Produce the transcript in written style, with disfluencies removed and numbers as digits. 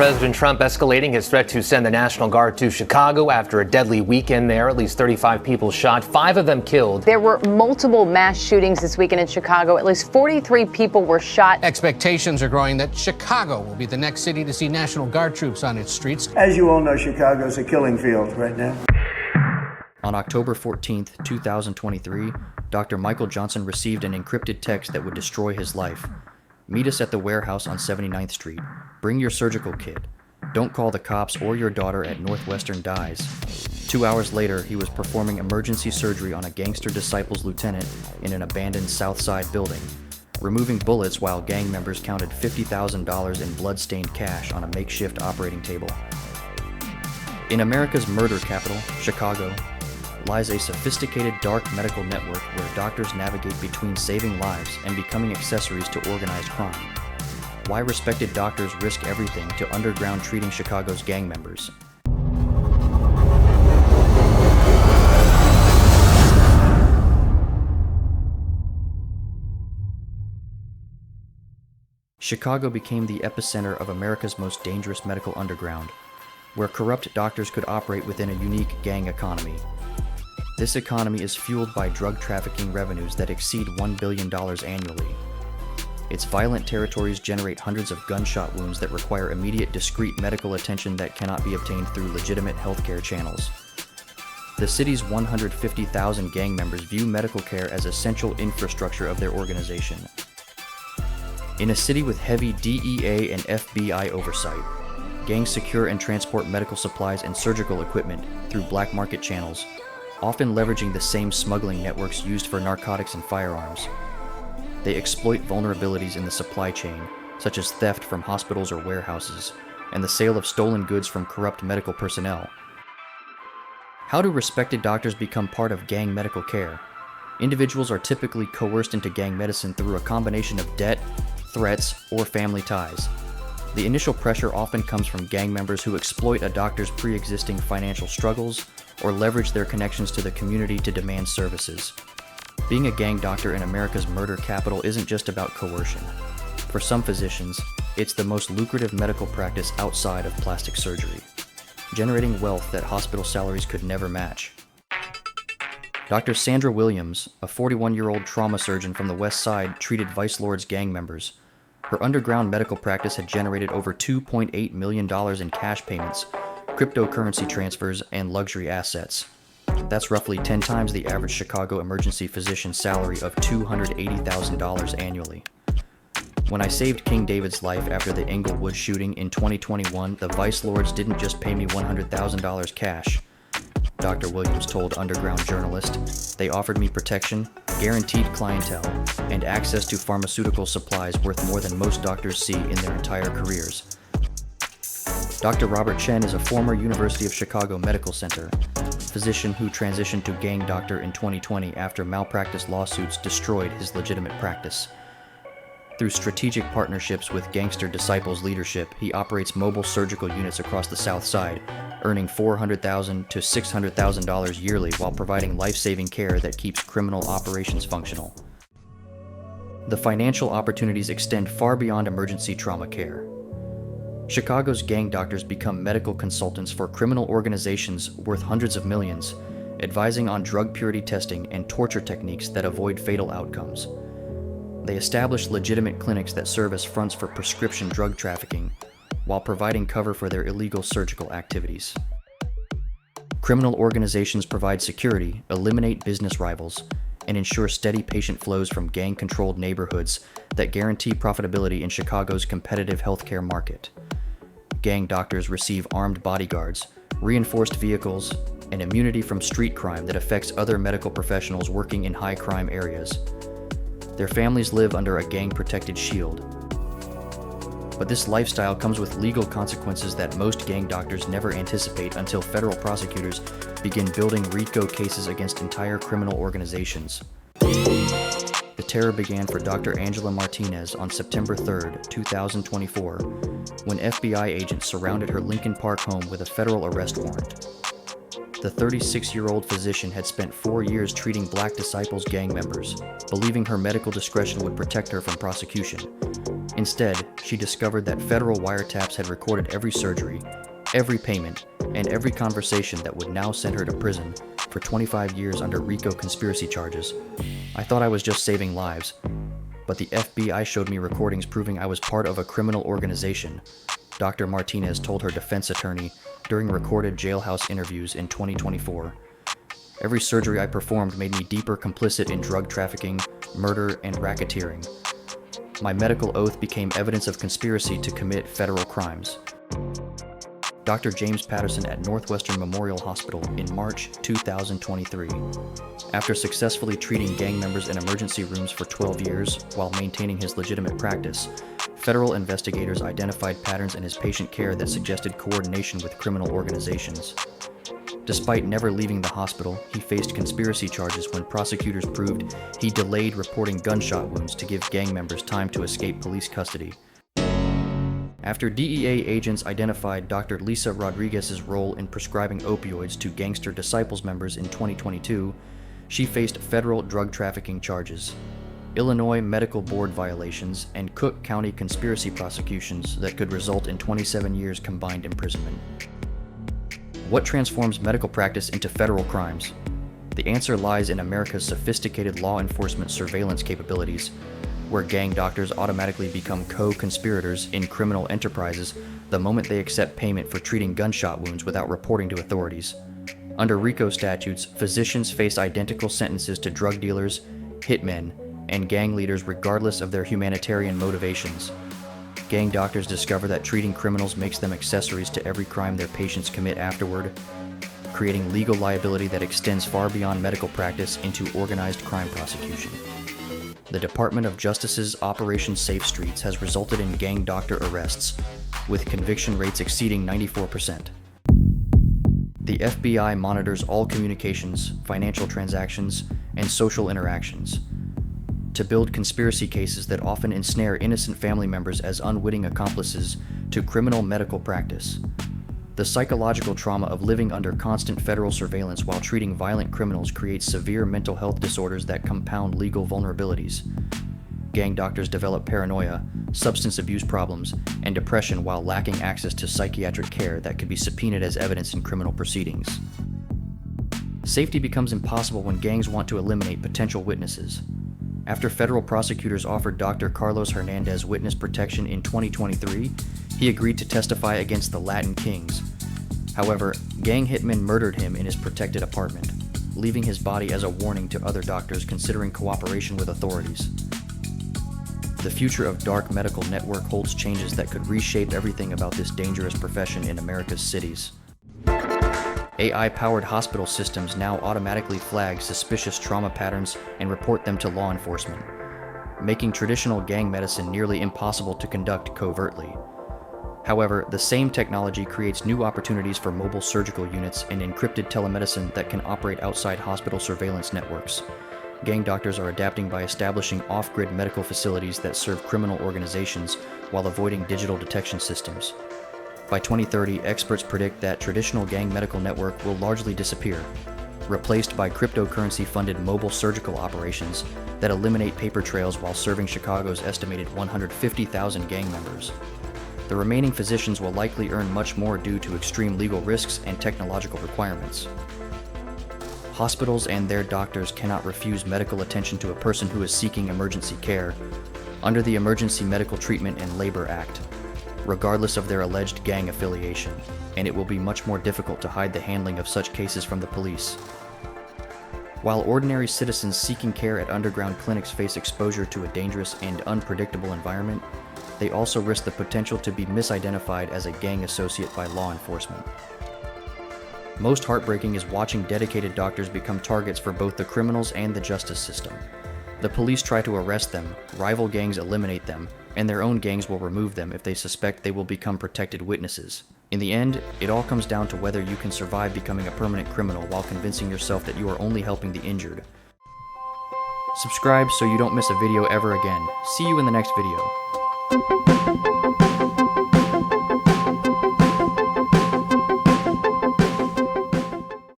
President Trump escalating his threat to send the National Guard to Chicago after a deadly weekend there. At least 35 people shot, 5 of them killed. There were multiple mass shootings this weekend in Chicago. At least 43 people were shot. Expectations are growing that Chicago will be the next city to see National Guard troops on its streets. As you all know, Chicago's a killing field right now. On October 14, 2023, Dr. Michael Johnson received an encrypted text that would destroy his life. Meet us at the warehouse on 79th Street. Bring your surgical kit. Don't call the cops or your daughter at Northwestern dies. 2 hours later, he was performing emergency surgery on a gangster disciples lieutenant in an abandoned South Side building, removing bullets while gang members counted $50,000 in blood-stained cash on a makeshift operating table. In America's murder capital, Chicago, lies a sophisticated dark medical network where doctors navigate between saving lives and becoming accessories to organized crime. Why respected doctors risk everything to underground treating Chicago's gang members. Chicago became the epicenter of America's most dangerous medical underground, where corrupt doctors could operate within a unique gang economy. This economy is fueled by drug trafficking revenues that exceed $1 billion annually. Its violent territories generate hundreds of gunshot wounds that require immediate, discreet medical attention that cannot be obtained through legitimate healthcare channels. The city's 150,000 gang members view medical care as essential infrastructure of their organization. In a city with heavy DEA and FBI oversight, gangs secure and transport medical supplies and surgical equipment through black market channels, often leveraging the same smuggling networks used for narcotics and firearms. They exploit vulnerabilities in the supply chain, such as theft from hospitals or warehouses, and the sale of stolen goods from corrupt medical personnel. How do respected doctors become part of gang medical care? Individuals are typically coerced into gang medicine through a combination of debt, threats, or family ties. The initial pressure often comes from gang members who exploit a doctor's pre-existing financial struggles or leverage their connections to the community to demand services. Being a gang doctor in America's murder capital isn't just about coercion. For some physicians, it's the most lucrative medical practice outside of plastic surgery, generating wealth that hospital salaries could never match. Dr. Sandra Williams, a 41-year-old trauma surgeon from the West Side, treated Vice Lord's gang members. Her underground medical practice had generated over $2.8 million in cash payments, cryptocurrency transfers, and luxury assets. That's roughly 10 times the average Chicago emergency physician salary of $280,000 annually. When I saved King David's life after the Englewood shooting in 2021, the Vice Lords didn't just pay me $100,000 cash. Dr. Williams told Underground journalist, they offered me protection, guaranteed clientele, and access to pharmaceutical supplies worth more than most doctors see in their entire careers. Dr. Robert Chen is a former University of Chicago Medical Center physician who transitioned to gang doctor in 2020 after malpractice lawsuits destroyed his legitimate practice. Through strategic partnerships with gangster disciples leadership, he operates mobile surgical units across the South Side, earning $400,000 to $600,000 yearly while providing life-saving care that keeps criminal operations functional. The financial opportunities extend far beyond emergency trauma care. Chicago's gang doctors become medical consultants for criminal organizations worth hundreds of millions, advising on drug purity testing and torture techniques that avoid fatal outcomes. They establish legitimate clinics that serve as fronts for prescription drug trafficking, while providing cover for their illegal surgical activities. Criminal organizations provide security, eliminate business rivals, and ensure steady patient flows from gang-controlled neighborhoods that guarantee profitability in Chicago's competitive healthcare market. Gang doctors receive armed bodyguards, reinforced vehicles, and immunity from street crime that affects other medical professionals working in high-crime areas. Their families live under a gang-protected shield. But this lifestyle comes with legal consequences that most gang doctors never anticipate until federal prosecutors begin building RICO cases against entire criminal organizations. The terror began for Dr. Angela Martinez on September 3, 2024, when FBI agents surrounded her Lincoln Park home with a federal arrest warrant. The 36-year-old physician had spent 4 years treating Black Disciples gang members, believing her medical discretion would protect her from prosecution. Instead, she discovered that federal wiretaps had recorded every surgery, every payment, and every conversation that would now send her to prison for 25 years under RICO conspiracy charges. I thought I was just saving lives, but the FBI showed me recordings proving I was part of a criminal organization, Dr. Martinez told her defense attorney during recorded jailhouse interviews in 2024. Every surgery I performed made me deeper complicit in drug trafficking, murder, and racketeering. My medical oath became evidence of conspiracy to commit federal crimes. Dr. James Patterson at Northwestern Memorial Hospital in March 2023. After successfully treating gang members in emergency rooms for 12 years while maintaining his legitimate practice, federal investigators identified patterns in his patient care that suggested coordination with criminal organizations. Despite never leaving the hospital, he faced conspiracy charges when prosecutors proved he delayed reporting gunshot wounds to give gang members time to escape police custody. After DEA agents identified Dr. Lisa Rodriguez's role in prescribing opioids to Gangster Disciples members in 2022, she faced federal drug trafficking charges, Illinois Medical Board violations, and Cook County conspiracy prosecutions that could result in 27 years combined imprisonment. What transforms medical practice into federal crimes? The answer lies in America's sophisticated law enforcement surveillance capabilities, where gang doctors automatically become co-conspirators in criminal enterprises the moment they accept payment for treating gunshot wounds without reporting to authorities. Under RICO statutes, physicians face identical sentences to drug dealers, hitmen, and gang leaders regardless of their humanitarian motivations. Gang doctors discover that treating criminals makes them accessories to every crime their patients commit afterward, creating legal liability that extends far beyond medical practice into organized crime prosecution. The Department of Justice's Operation Safe Streets has resulted in gang doctor arrests, with conviction rates exceeding 94%. The FBI monitors all communications, financial transactions, and social interactions to build conspiracy cases that often ensnare innocent family members as unwitting accomplices to criminal medical practice. The psychological trauma of living under constant federal surveillance while treating violent criminals creates severe mental health disorders that compound legal vulnerabilities. Gang doctors develop paranoia, substance abuse problems, and depression while lacking access to psychiatric care that could be subpoenaed as evidence in criminal proceedings. Safety becomes impossible when gangs want to eliminate potential witnesses. After federal prosecutors offered Dr. Carlos Hernandez witness protection in 2023, he agreed to testify against the Latin Kings. However, gang hitmen murdered him in his protected apartment, leaving his body as a warning to other doctors considering cooperation with authorities. The future of dark medical network holds changes that could reshape everything about this dangerous profession in America's cities. AI-powered hospital systems now automatically flag suspicious trauma patterns and report them to law enforcement, making traditional gang medicine nearly impossible to conduct covertly. However, the same technology creates new opportunities for mobile surgical units and encrypted telemedicine that can operate outside hospital surveillance networks. Gang doctors are adapting by establishing off-grid medical facilities that serve criminal organizations while avoiding digital detection systems. By 2030, experts predict that traditional gang medical network will largely disappear, replaced by cryptocurrency-funded mobile surgical operations that eliminate paper trails while serving Chicago's estimated 150,000 gang members. The remaining physicians will likely earn much more due to extreme legal risks and technological requirements. Hospitals and their doctors cannot refuse medical attention to a person who is seeking emergency care under the Emergency Medical Treatment and Labor Act, regardless of their alleged gang affiliation, and it will be much more difficult to hide the handling of such cases from the police. While ordinary citizens seeking care at underground clinics face exposure to a dangerous and unpredictable environment, they also risk the potential to be misidentified as a gang associate by law enforcement. Most heartbreaking is watching dedicated doctors become targets for both the criminals and the justice system. The police try to arrest them, rival gangs eliminate them, and their own gangs will remove them if they suspect they will become protected witnesses. In the end, it all comes down to whether you can survive becoming a permanent criminal while convincing yourself that you are only helping the injured. Subscribe so you don't miss a video ever again. See you in the next video.